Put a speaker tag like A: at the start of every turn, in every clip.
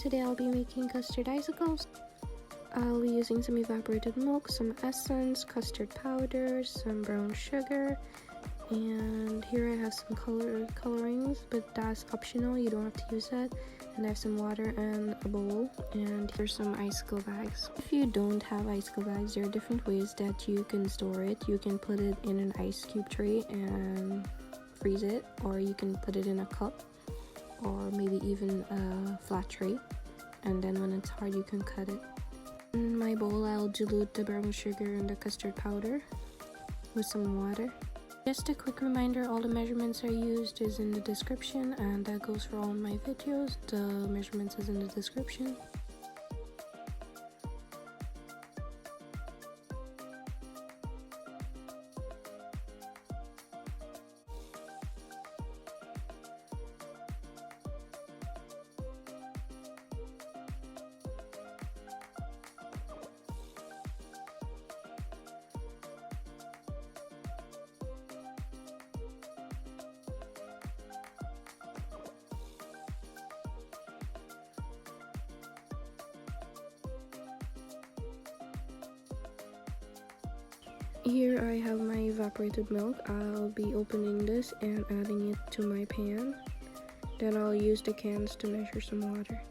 A: today I'll be making custard icicles. I'll be using some evaporated milk, some essence, custard powder, some brown sugar, and here I have some colorings, but that's optional, you don't have to use that. And I have some water and a bowl, and here's some icicle bags. If you don't have icicle bags, there are different ways that you can store it. You can put it in an ice cube tray and freeze it, or you can put it in a cup, or maybe even a flat tray, and then when it's hard you can cut it. In my bowl, I'll dilute the brown sugar and the custard powder with some water. Just a quick reminder, all the measurements I used is in the description, and that goes for all my videos. The measurements is in the description. Here I have my evaporated milk. I'll be opening this and adding it to my pan. Then I'll use the cans to measure some water.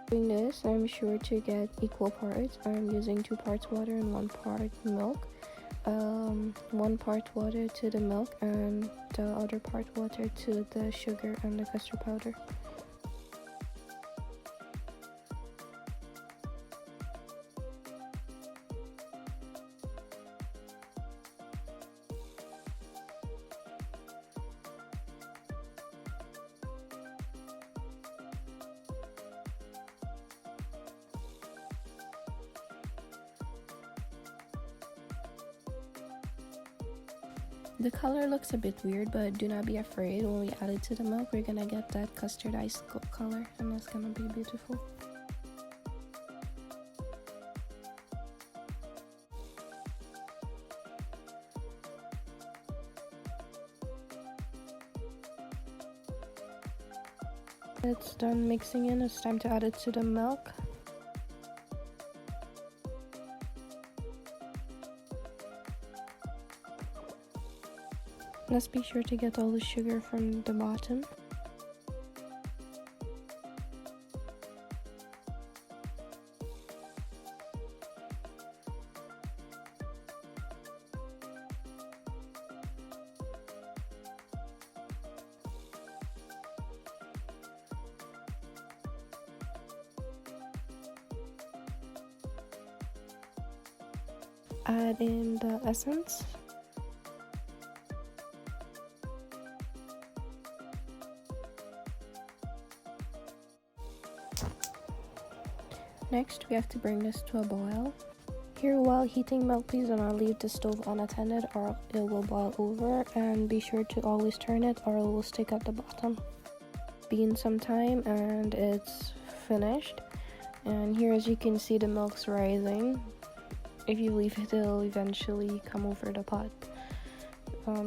A: Doing this, I'm sure to get equal parts. I'm using 2 parts water and 1 part milk. 1 part water to the milk and the other part water to the sugar and the custard powder. The color looks a bit weird, but do not be afraid. When we add it to the milk, we're gonna get that custard icicle color, and it's gonna be beautiful. It's done mixing in, it's time to add it to the milk. Let's be sure to get all the sugar from the bottom. Add in the essence. Next, we have to bring this to a boil. Here, while heating milk, please do not leave the stove unattended or it will boil over, and be sure to always turn it or it will stick at the bottom. Been some time and it's finished, and here, as you can see, the milk's rising. If you leave it, it'll eventually come over the pot.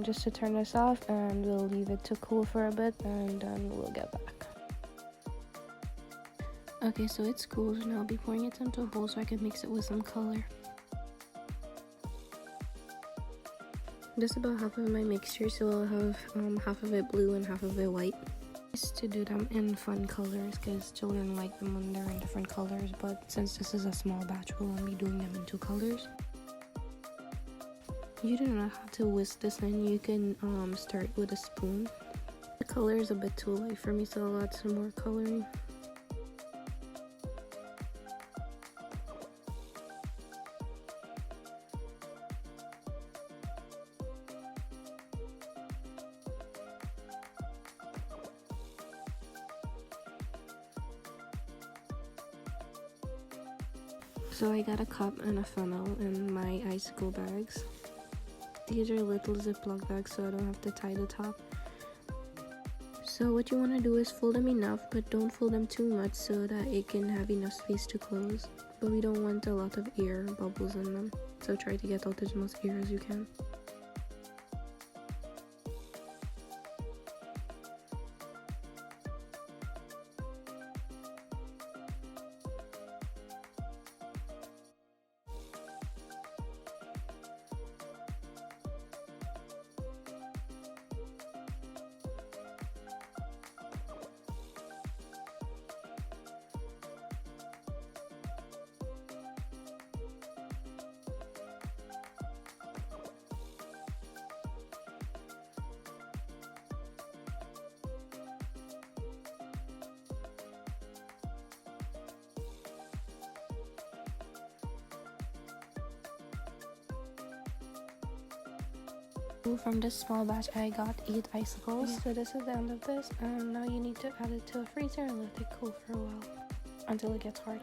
A: Just to turn this off, and we'll leave it to cool for a bit, and then we'll get back. Okay, so it's cooled, and I'll be pouring it into a bowl so I can mix it with some color. Just about half of my mixture, so I'll have half of it blue and half of it white. Just to do them in fun colors, because children like them when they're in different colors, but since this is a small batch, we'll only be doing them in 2 colors. You do not have to whisk this in, you can start with a spoon. The color is a bit too light for me, so I'll add some more coloring. So I got a cup and a funnel in my icicle bags. These are little Ziploc bags, so I don't have to tie the top. So what you want to do is fold them enough, but don't fold them too much so that it can have enough space to close. But we don't want a lot of air bubbles in them, so try to get out as much air as you can. From this small batch I got 8 icicles. So this is the end of this, and now you need to add it to a freezer and let it cool for a while until it gets hard.